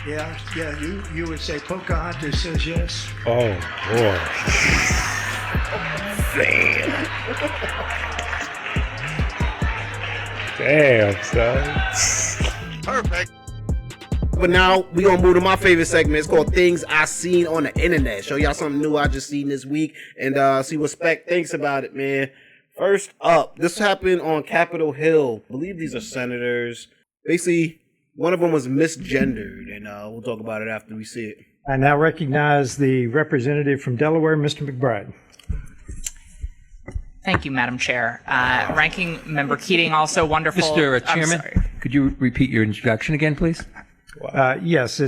Yeah. You would say Pocahontas says yes. Oh boy. Damn, son. Perfect. But now we gonna move to my favorite segment. It's called Things I Seen on the Internet. Show y'all something new I just seen this week and see what Spec thinks about it, man. First up, this happened on Capitol Hill. I believe these are senators. Basically, one of them was misgendered, and we'll talk about it after we see it. I now recognize the representative from Delaware, Mr. McBride. Thank you, Madam Chair. Ranking Member Keating, also wonderful. Mr. Chairman, could you repeat your introduction again, please? Yes,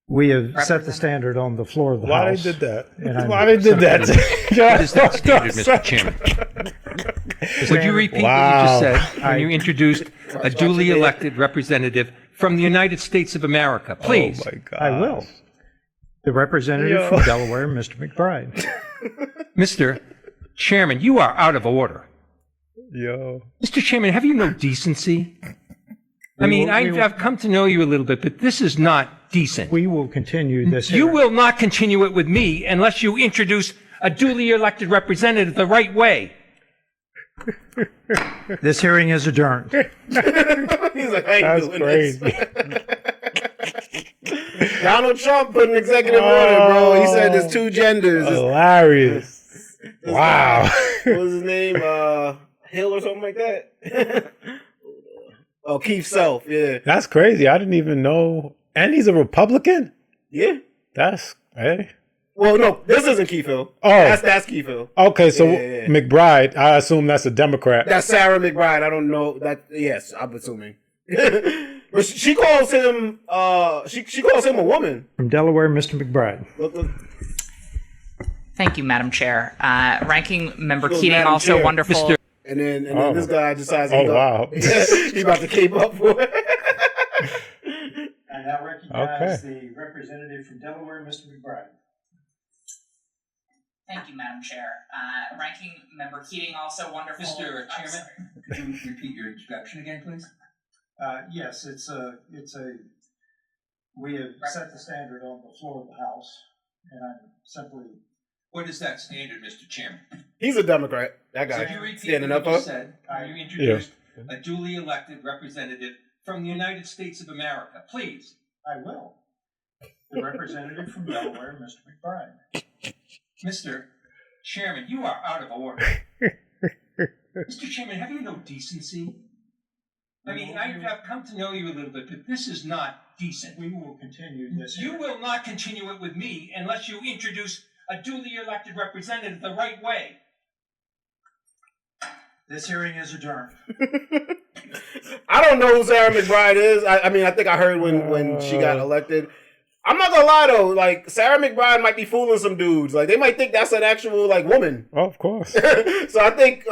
we have set the standard on the floor of the Why House. they did that? Why they did that? What is that standard, Mr. Chairman? Would you repeat what you just said when you introduced a duly elected representative from the United States of America? Please. Oh my God. I will. The representative from Delaware, Mr. McBride. Mr. Chairman, you are out of order. Yo. Mr. Chairman, have you no decency? I've come to know you a little bit, but this is not decent. We will continue this. You will not continue it with me unless you introduce a duly elected representative the right way. This hearing is adjourned. He's like, I ain't doing crazy. Donald Trump put an executive order, bro. He said there's two genders. Hilarious. Wow. What was his name? Hill or something like that? Oh, Keith Self, yeah. That's crazy. I didn't even know. And he's a Republican? Yeah. That's, hey. Well, no, this isn't Keith Hill. Oh. That's Keith Hill. Okay, so Yeah. McBride, I assume that's a Democrat. That's Sarah McBride. I don't know that. Yes, I'm assuming. But she calls him. She calls him a woman. From Delaware, Mr. McBride. Look. Thank you, Madam Chair. Ranking Member Keating, Madam also Chair. wonderful. And then this guy decides wow. He's about to cape up for it. I now recognize the representative from Delaware, Mr. McBride. Thank you, Madam Chair. Ranking Member Keating, also wonderful. Mr. Chairman, could you repeat your introduction again, please? Yes, we have set the standard on the floor of the House, and I'm simply. What is that standard, Mr. Chairman? He's a Democrat. That guy. Could you repeat standing what up you for. said when you introduced a duly elected representative from the United States of America? Please. I will. The representative from Delaware, Mr. McBride. Mr. Chairman, you are out of order. Mr. Chairman, have you no decency? I've come to know you a little bit, but this is not decent. We will continue this. You will not continue it with me unless you introduce a duly elected representative the right way. This hearing is adjourned. I don't know who Sarah McBride is. I think I heard when she got elected. I'm not gonna lie though, like Sarah McBride might be fooling some dudes. Like they might think that's an actual woman. Oh, of course. So I think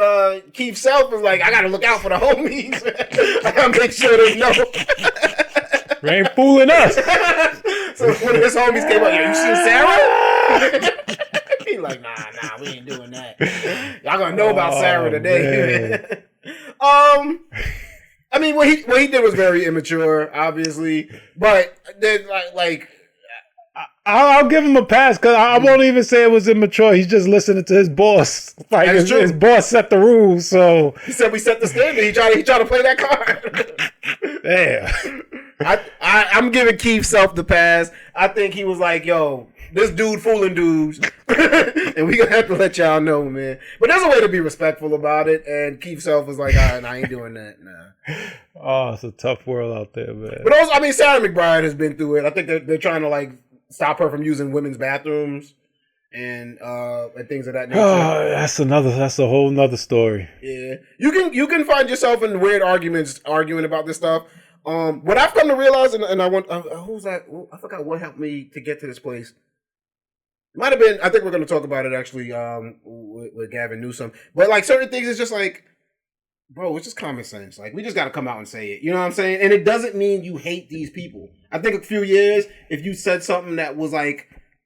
Keith Self is like, I gotta look out for the homies. I gotta make sure they know. They ain't fooling us. So one of his homies came up, you seen Sarah? He like, nah, we ain't doing that. Y'all gonna know about Sarah today. What he did was very immature, obviously, but then I'll give him a pass because I won't even say it was immature. He's just listening to his boss. Like his boss set the rules, so he said we set the standard. He tried to play that card. Damn. I'm giving Keith Self the pass. I think he was like, yo, this dude fooling dudes. And we gonna have to let y'all know, man. But there's a way to be respectful about it. And Keith Self was like, all right, I ain't doing that. Nah. Oh, it's a tough world out there, man. But also, Sarah McBride has been through it. I think they're trying to stop her from using women's bathrooms and things of that nature. Oh, that's a whole nother story. Yeah. You can find yourself in weird arguments arguing about this stuff. What I've come to realize, and I want, who's that? I forgot what helped me to get to this place. It might have been, I think we're going to talk about it actually with Gavin Newsom. But certain things, it's just bro, it's just common sense. We just got to come out and say it. You know what I'm saying? And it doesn't mean you hate these people. I think a few years, if you said something that was a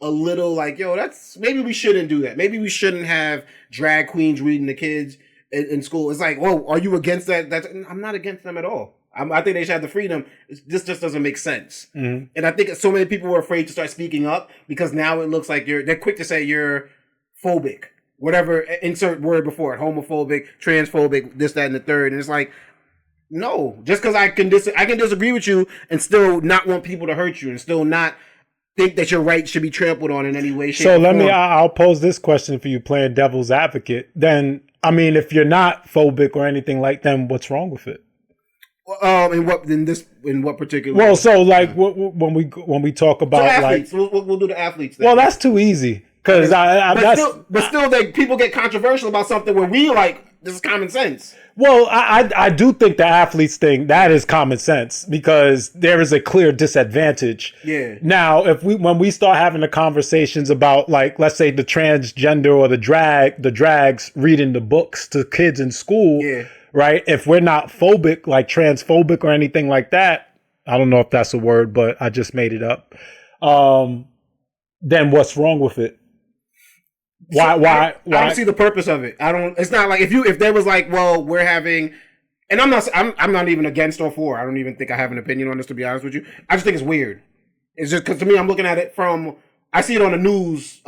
little yo, that's, maybe we shouldn't do that. Maybe we shouldn't have drag queens reading to kids in school. It's whoa, are you against that? I'm not against them at all. I think they should have the freedom. This just doesn't make sense. Mm-hmm. And I think so many people were afraid to start speaking up because now it looks like they're quick to say you're phobic, whatever, insert word before it, homophobic, transphobic, this, that, and the third. And it's like, no, just because I can disagree with you and still not want people to hurt you and still not think that your rights should be trampled on in any way, shape, or form. I'll pose this question for you, playing devil's advocate. Then, I mean, if you're not phobic or anything like that, what's wrong with it? In what particular? Well, so like when we talk about athletes, like we'll do the athletes thing. Well, that's too easy because but still, people get controversial about something where we like this is common sense. Well, I do think the athletes thing, that is common sense because there is a clear disadvantage. Yeah. Now, when we start having the conversations about, like, let's say the transgender or the drags reading the books to kids in school, yeah. Right? If we're not phobic, like transphobic or anything like that, I don't know if that's a word, but I just made it up. Then what's wrong with it? Why? I don't see the purpose of it. It's not like if there was like, well, we're having, and I'm not even against or for. I don't even think I have an opinion on this, to be honest with you. I just think it's weird. It's just because to me, I'm looking at it I see it on the news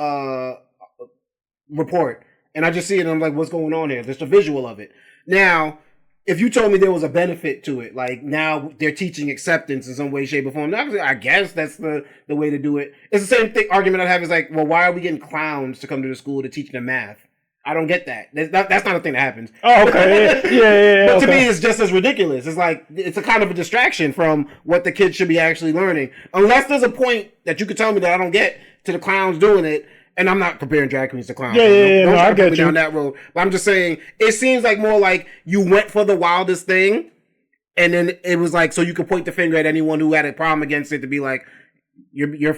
report, and I just see it and I'm like, what's going on here? There's a visual of it. Now, if you told me there was a benefit to it, like now they're teaching acceptance in some way, shape, or form, I guess that's the way to do it. It's the same argument I have is like, well, why are we getting clowns to come to the school to teach them math? I don't get that. That's not a thing that happens. Oh, okay. Yeah. But to me, it's just as ridiculous. It's like, it's a kind of a distraction from what the kids should be actually learning. Unless there's a point that you could tell me that I don't get to the clowns doing it. And I'm not comparing drag queens to clowns. Yeah, I get you. Down that road. But I'm just saying, it seems like more like you went for the wildest thing, and then it was like, so you could point the finger at anyone who had a problem against it to be like, there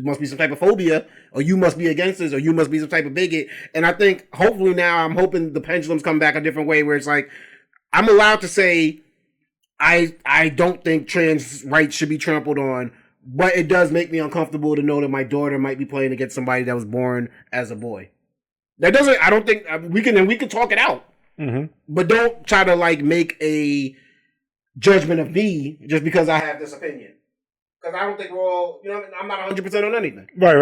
must be some type of phobia, or you must be against this, or you must be some type of bigot. And I think, hopefully now, I'm hoping the pendulums come back a different way where it's like, I'm allowed to say, I don't think trans rights should be trampled on, but it does make me uncomfortable to know that my daughter might be playing against somebody that was born as a boy. That doesn't, I don't think, we can talk it out. Mm-hmm. But don't try to like make a judgment of me just because I have this opinion. Because I don't think we're all, I'm not 100% on anything. Right.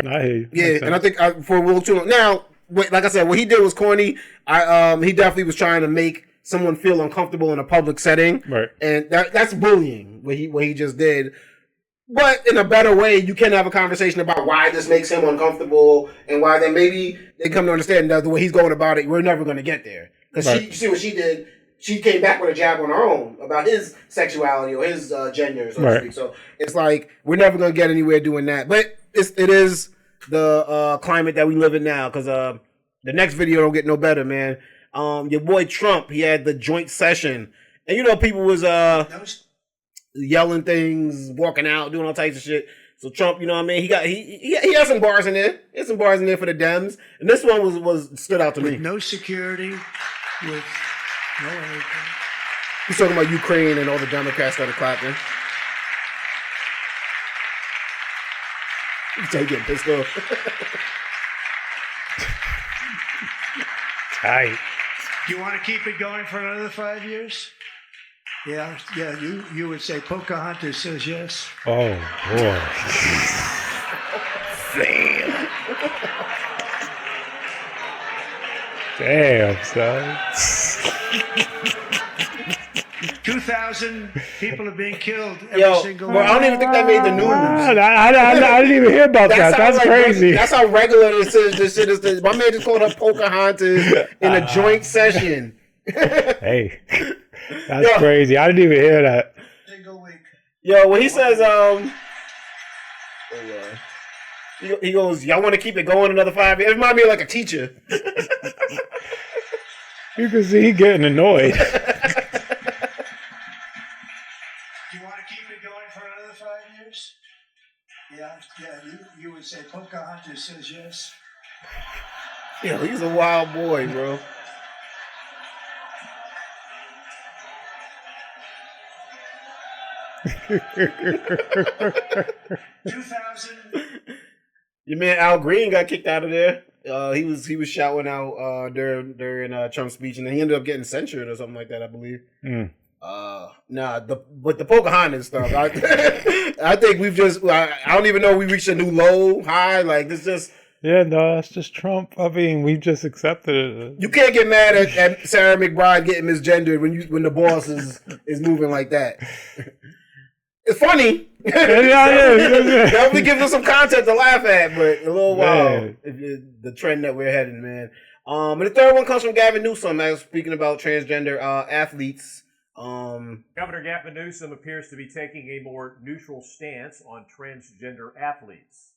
I hear you. Yeah, and I think for Will too long. Now, like I said, what he did was corny. He definitely was trying to make someone feel uncomfortable in a public setting. Right. And that's bullying, what he just did. But in a better way, you can have a conversation about why this makes him uncomfortable and why then maybe they come to understand that the way he's going about it, we're never going to get there. Because you see what she did, she came back with a jab on her own about his sexuality or his gender, so to speak. So it's like, we're never going to get anywhere doing that. But it is the climate that we live in now, because the next video don't get no better, man. Your boy Trump, he had the joint session. And people was yelling things, walking out, doing all types of shit. So Trump, you know what I mean? He had some bars in there. He had some bars in there for the Dems. And this one was stood out to me. With no security, with no anything. He's talking about Ukraine and all the Democrats started clapping. He's getting pissed off. Tight. Do you want to keep it going for another 5 years? Yeah, you would say Pocahontas says yes. Oh, boy. Damn, son. 2,000 people are being killed every single I don't even think that made the news. I didn't even hear about that. That's like crazy. That's how regular this shit is. My man just called up Pocahontas in a joint session. Hey. That's crazy. I didn't even hear that. single week. Yo, when he says, he goes, y'all want to keep it going another 5 years? It reminds me of like a teacher. You can see he getting annoyed. Do you want to keep it going for another 5 years? Yeah, you would say Pocahontas says yes. Yo, he's a wild boy, bro. Your man Al Green got kicked out of there. He was shouting out during Trump's speech, and then he ended up getting censured or something like that, I believe. But the Pocahontas stuff, I think we've just, I don't even know we reached a new low, high, like this just. Yeah, no, that's just Trump. I mean, we've just accepted it. You can't get mad at Sarah McBride getting misgendered when the boss is moving like that. It's funny. Definitely gives us some content to laugh at, but a little wild. The trend that we're heading, man. And the third one comes from Gavin Newsom, speaking about transgender athletes. Governor Gavin Newsom appears to be taking a more neutral stance on transgender athletes.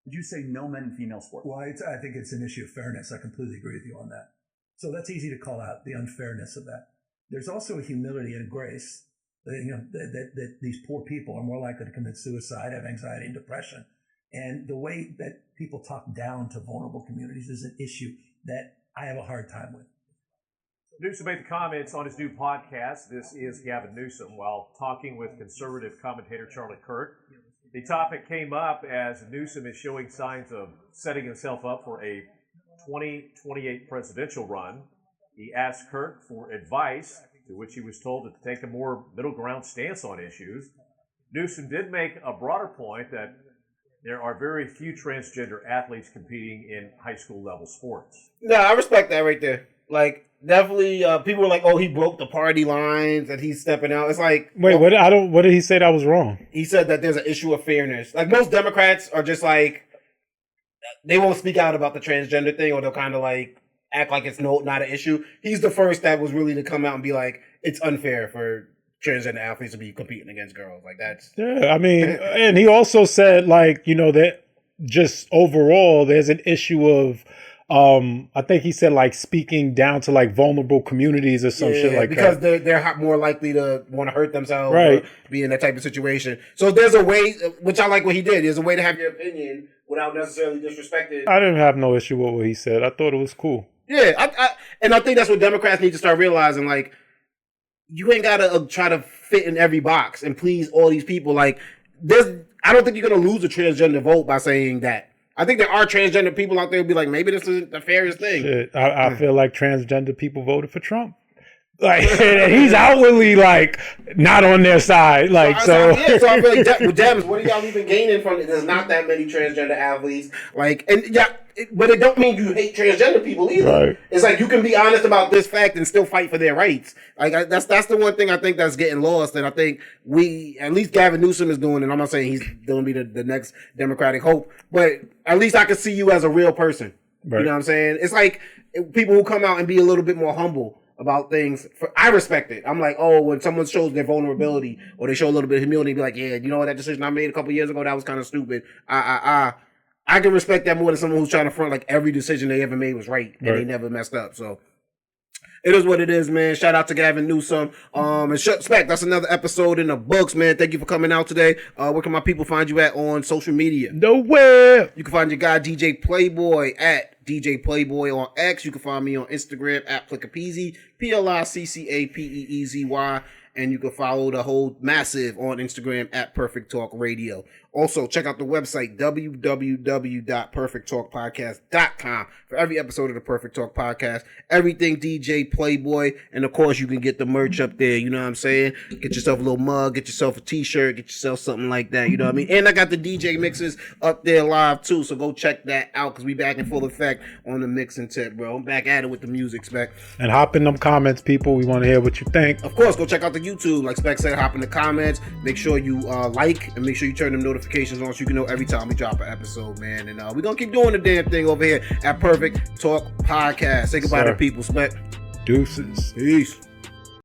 Would you say no men in female sports? Well, I think it's an issue of fairness. I completely agree with you on that. So that's easy to call out, the unfairness of that. There's also a humility and a grace that these poor people are more likely to commit suicide, have anxiety and depression. And the way that people talk down to vulnerable communities is an issue that I have a hard time with. Newsom made the comments on his new podcast, This is Gavin Newsom, while talking with conservative commentator Charlie Kirk. The topic came up as Newsom is showing signs of setting himself up for a 2028 presidential run. He asked Kirk for advice, to which he was told to take a more middle ground stance on issues. Newsom did make a broader point that there are very few transgender athletes competing in high school level sports. No, I respect that right there. Like, definitely, people were like, "Oh, he broke the party lines and he's stepping out." It's like, wait, what did he say that was wrong? He said that there's an issue of fairness. Like most Democrats are just like, they won't speak out about the transgender thing, or they'll kind of like act like it's not an issue. He's the first that was really to come out and be like, it's unfair for transgender athletes to be competing against girls. Like that's I mean, and he also said like, that just overall there's an issue of I think he said like speaking down to like vulnerable communities or some shit like because that. Because they're more likely to want to hurt themselves, right? Or be in that type of situation. So there's a way, which I like what he did. There's a way to have your opinion without necessarily disrespecting. I didn't have no issue with what he said. I thought it was cool. Yeah, I think that's what Democrats need to start realizing. Like, you ain't gotta try to fit in every box and please all these people. Like, I don't think you're gonna lose a transgender vote by saying that. I think there are transgender people out there who be like, maybe this isn't the fairest thing. Shit, I feel like transgender people voted for Trump. Like, and he's outwardly like not on their side. Like, so I feel like with Dems, what are y'all even gaining from it? There's not that many transgender athletes. Like, and but it don't mean you hate transgender people either. Right. It's like you can be honest about this fact and still fight for their rights. Like that's the one thing I think that's getting lost, and I think at least Gavin Newsom is doing, and I'm not saying he's going to be the next Democratic hope, but at least I can see you as a real person. Right. You know what I'm saying? It's like people who come out and be a little bit more humble about things. I respect it. I'm like, oh, when someone shows their vulnerability or they show a little bit of humility, be like, yeah, you know what, that decision I made a couple years ago, that was kind of stupid. I can respect that more than someone who's trying to front like every decision they ever made was right and they never messed up. So it is what it is, man. Shout out to Gavin Newsom. And Spec, that's another episode in the books, man. Thank you for coming out today. Where can my people find you at on social media? Nowhere. You can find your guy DJ Playboy at DJ Playboy on X. You can find me on Instagram at Plickapeezy, PLICCAPEEZY. And you can follow the whole massive on Instagram at Perfect Talk Radio. Also, check out the website, www.perfecttalkpodcast.com for every episode of the Perfect Talk Podcast. Everything DJ Playboy. And, of course, you can get the merch up there. You know what I'm saying? Get yourself a little mug. Get yourself a T-shirt. Get yourself something like that. You know what I mean? And I got the DJ mixes up there live, too. So go check that out because we back in full effect on the mixing tip, bro. I'm back at it with the music, Spec. And hop in them comments, people. We want to hear what you think. Of course, go check out the YouTube. Like Spec said, hop in the comments. Make sure you like and make sure you turn them notifications on so you can know every time we drop an episode, man. And we're going to keep doing the damn thing over here at Perfect Talk Podcast. Say goodbye to people, Spec. Deuces. Peace.